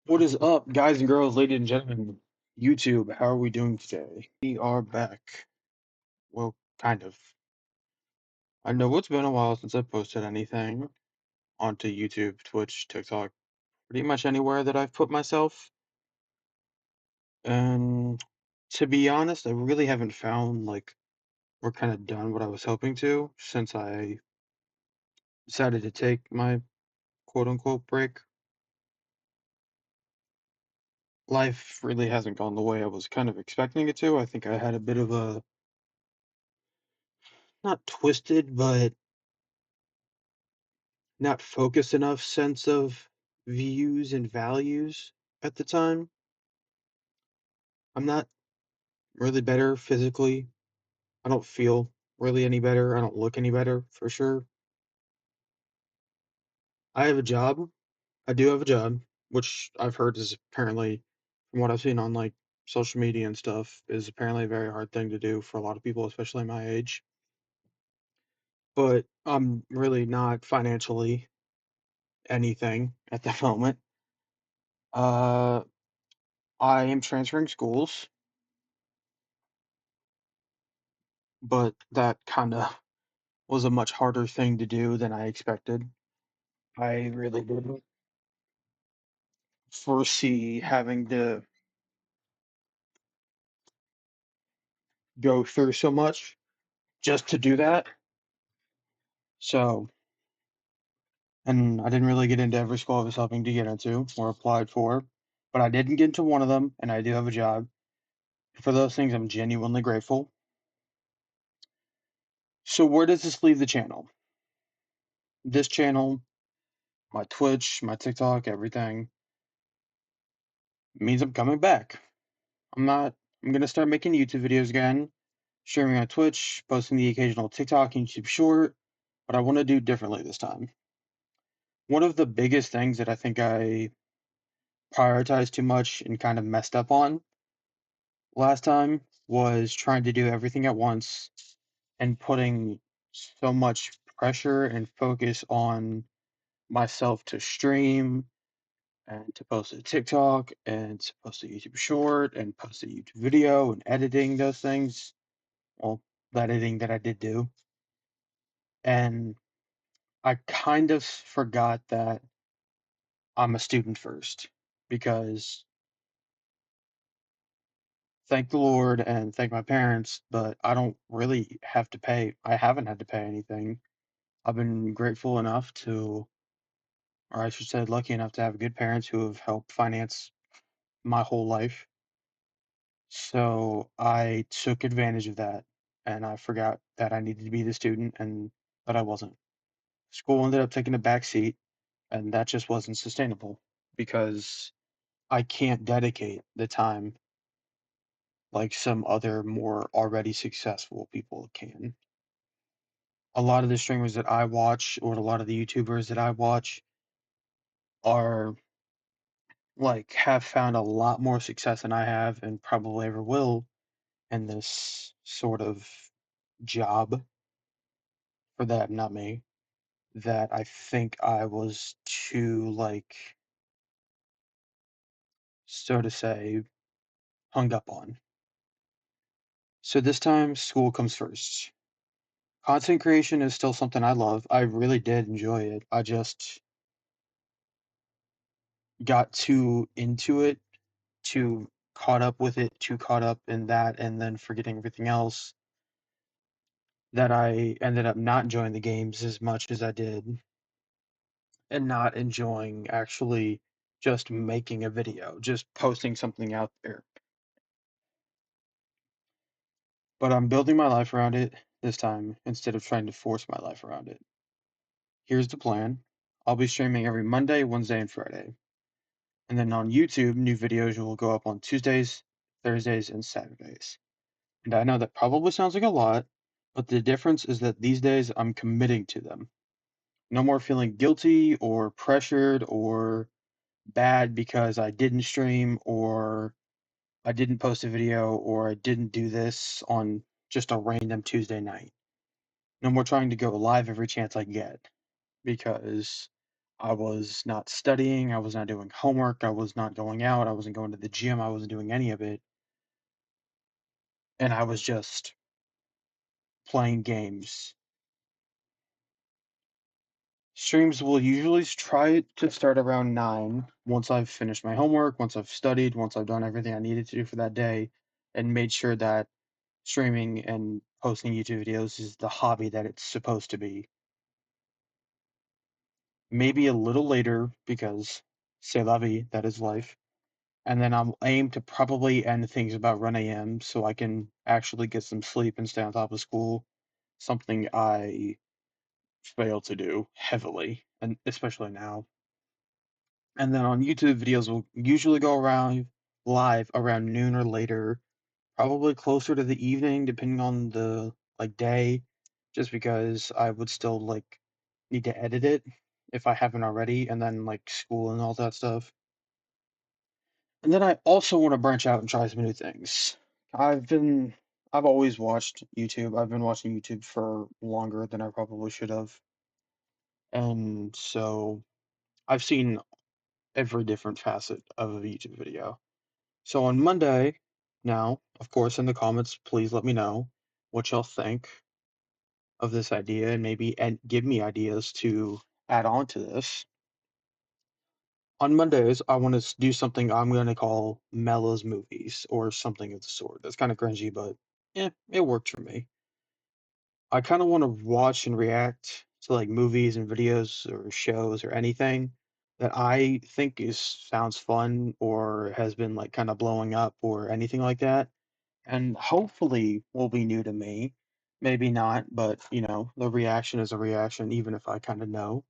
What is up, guys and girls, ladies and gentlemen? YouTube, how are we doing today? We are back. Well, kind of. I know it's been a while since I posted anything onto YouTube, Twitch, TikTok, pretty much anywhere that I've put myself. And to be honest, I really haven't found we're kind of done what I was hoping to since I decided to take my quote unquote break. Life really hasn't gone the way I was kind of expecting it to. I think I had a bit of a not twisted, but not focused enough sense of views and values at the time. I'm not really better physically. I don't feel really any better. I don't look any better for sure. I have a job. I do have a job, which I've heard is apparently, from what I've seen on social media and stuff, is apparently a very hard thing to do for a lot of people, especially my age. But I'm really not financially anything at the moment. Uh, I am transferring schools, but that kind of was a much harder thing to do than I expected. I really didn't foresee having to go through so much just to do that. So, and I didn't really get into every school I was hoping to get into or applied for, but I didn't get into one of them, and I do have a job. For those things, I'm genuinely grateful. So, where does this leave the channel? This channel, my Twitch, my TikTok, everything means I'm coming back. I'm not, I'm going to start making YouTube videos again, streaming on Twitch, posting the occasional TikTok and YouTube short, but I want to do differently this time. One of the biggest things that I think I prioritized too much and kind of messed up on last time was trying to do everything at once and putting so much pressure and focus on myself to stream and to post a TikTok and to post a YouTube short and post a YouTube video and editing those things. Well, the editing that I did do. And I kind of forgot that I'm a student first because thank the Lord and thank my parents, but I don't really have to pay. I haven't had to pay anything. I've been grateful enough to, or I should say, lucky enough to have good parents who have helped finance my whole life. So I took advantage of that and I forgot that I needed to be the student and that I wasn't. School ended up taking a back seat, and that just wasn't sustainable because I can't dedicate the time like some other more already successful people can. A lot of the streamers that I watch or a lot of the YouTubers that I watch are have found a lot more success than I have and probably ever will in this sort of job for that, not me, that I think I was too so to say, hung up on. So this time school comes first. Content creation is still something I love. I really did enjoy it. I just got too into it, too caught up with it, too caught up in that, and then forgetting everything else that I ended up not enjoying the games as much as I did and not enjoying actually just making a video, just posting something out there. But I'm building my life around it this time instead of trying to force my life around it. Here's the plan. I'll be streaming every Monday, Wednesday, and Friday. And then on YouTube, new videos will go up on Tuesdays, Thursdays, and Saturdays. And I know that probably sounds like a lot, but the difference is that these days I'm committing to them. No more feeling guilty or pressured or bad because I didn't stream or I didn't post a video or I didn't do this on just a random Tuesday night. No more trying to go live every chance I get because I was not studying, I was not doing homework, I was not going out, I wasn't going to the gym, I wasn't doing any of it, and I was just playing games. Streams will usually try to start around 9 once I've finished my homework, once I've studied, once I've done everything I needed to do for that day, and made sure that streaming and posting YouTube videos is the hobby that it's supposed to be. Maybe a little later because c'est la vie, that is life. And then I'll aim to probably end things about 1 a.m. so I can actually get some sleep and stay on top of school, something I fail to do heavily, and especially now. And then on YouTube, videos will usually go around live around noon or later, probably closer to the evening, depending on the day, just because I would still need to edit it if I haven't already, and then school and all that stuff. And then I also want to branch out and try some new things. I've been I've always watched YouTube. I've been watching YouTube for longer than I probably should have. And so I've seen every different facet of a YouTube video. So on Monday, now, of course, in the comments, please let me know what y'all think of this idea and maybe and give me ideas to add on to this. On Mondays, I want to do something I'm going to call Mella's movies or something of the sort. That's kind of cringy, but yeah, it worked for me. I kind of want to watch and react to movies and videos or shows or anything that I think is sounds fun or has been kind of blowing up or anything like that, and hopefully will be new to me. Maybe not, but the reaction is a reaction, even if I kind of know.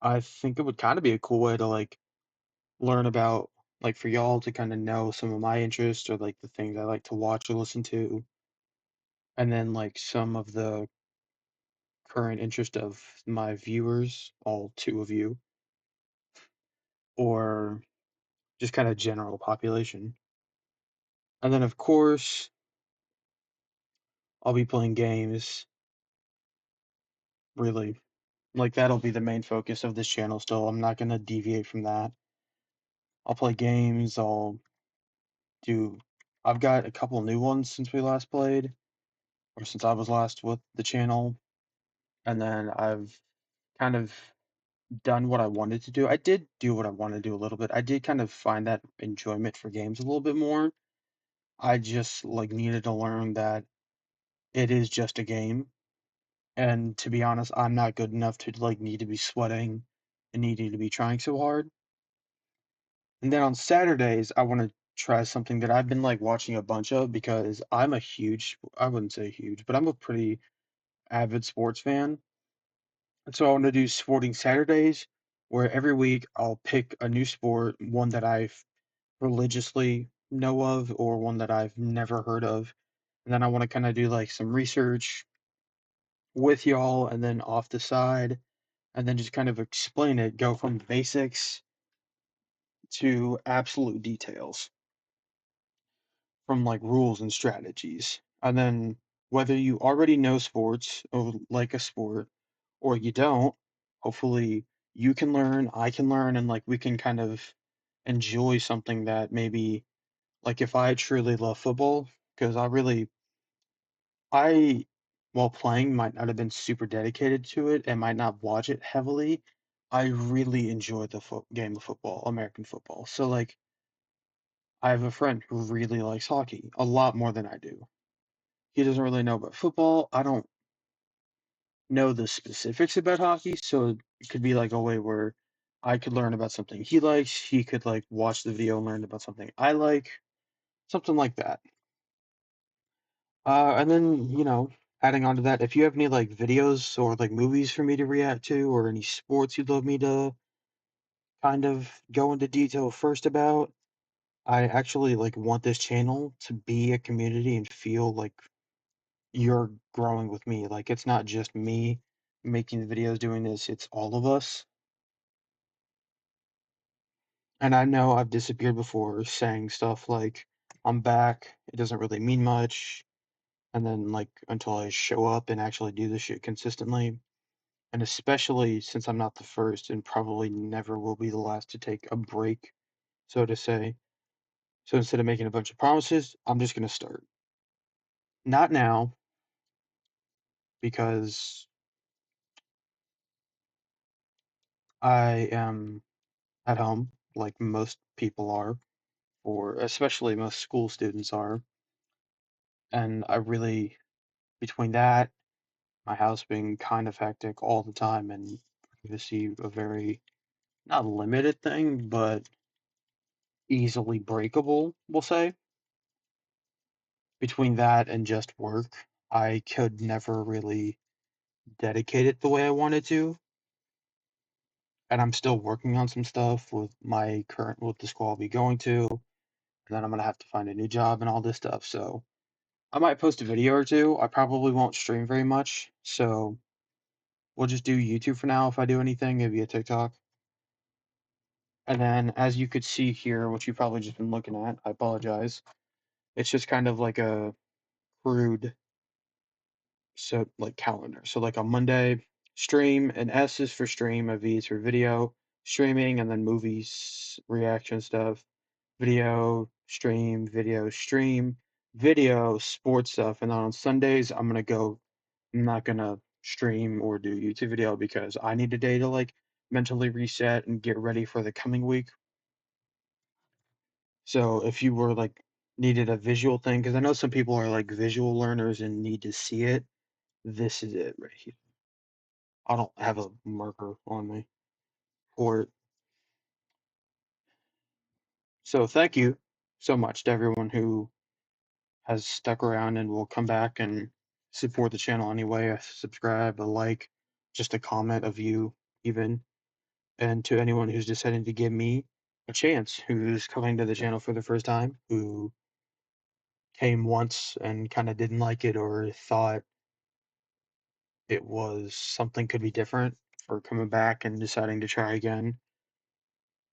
I think it would kind of be a cool way to learn about, for y'all to kind of know some of my interests or the things I like to watch or listen to, and then some of the current interest of my viewers, all two of you, or just kind of general population. And then, of course, I'll be playing games, really. That'll be the main focus of this channel still. I'm not going to deviate from that. I'll play games, do. I've got a couple new ones since we last played, or since I was last with the channel. And then I've kind of done what I wanted to do. I did do what I wanted to do a little bit. I did kind of find that enjoyment for games a little bit more. I just needed to learn that it is just a game. And to be honest, I'm not good enough to need to be sweating and needing to be trying so hard. And then on Saturdays, I want to try something that I've been watching a bunch of because I wouldn't say huge, but I'm a pretty avid sports fan. And so I want to do Sporting Saturdays, where every week I'll pick a new sport, one that I've religiously know of or one that I've never heard of. And then I want to kind of do some research with y'all and then off the side and then just kind of explain it, go from basics to absolute details, from rules and strategies. And then whether you already know sports or like a sport or you don't, hopefully you can learn, I can learn, and we can kind of enjoy something that maybe if I truly love football, because I while playing might not have been super dedicated to it and might not watch it heavily. I really enjoy the game of football, American football. So I have a friend who really likes hockey a lot more than I do. He doesn't really know about football. I don't know the specifics about hockey, so it could be a way where I could learn about something he likes. He could watch the video and learn about something I like, something like that. And then adding on to that, if you have any videos or movies for me to react to, or any sports you'd love me to kind of go into detail first about, I actually want this channel to be a community and feel you're growing with me. It's not just me making the videos doing this, it's all of us. And I know I've disappeared before saying stuff like, I'm back, it doesn't really mean much, and then until I show up and actually do this shit consistently. And especially since I'm not the first and probably never will be the last to take a break, so to say. So instead of making a bunch of promises, I'm just going to start. Not now, because I am at home, like most people are, or especially most school students are. And I really, between that, my house being kind of hectic all the time, and privacy a very, not limited thing, but easily breakable, we'll say. Between that and just work, I could never really dedicate it the way I wanted to. And I'm still working on some stuff with with the school I'll be going to, and then I'm gonna have to find a new job and all this stuff. So I might post a video or two. I probably won't stream very much, so we'll just do YouTube for now. If I do anything, maybe a TikTok. And then, as you could see here, which you've probably just been looking at, I apologize. It's just kind of like a crude like calendar. So like on Monday, stream, and S is for stream, a V is for video, streaming, and then movies, reaction stuff, video, stream, video, sports stuff. And then on Sundays, I'm not gonna stream or do YouTube video because I need a day to like mentally reset and get ready for the coming week. So if you were like needed a visual thing, because I know some people are like visual learners and need to see it, this is it right here. I don't have a marker on me for it. So thank you so much to everyone who has stuck around and will come back and support the channel anyway. A subscribe, a like, just a comment, a view, even. And to anyone who's deciding to give me a chance, who's coming to the channel for the first time, who came once and kind of didn't like it or thought it was something could be different, or coming back and deciding to try again.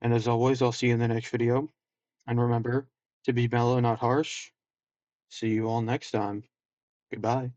And as always, I'll see you in the next video. And remember to be mellow, not harsh. See you all next time. Goodbye.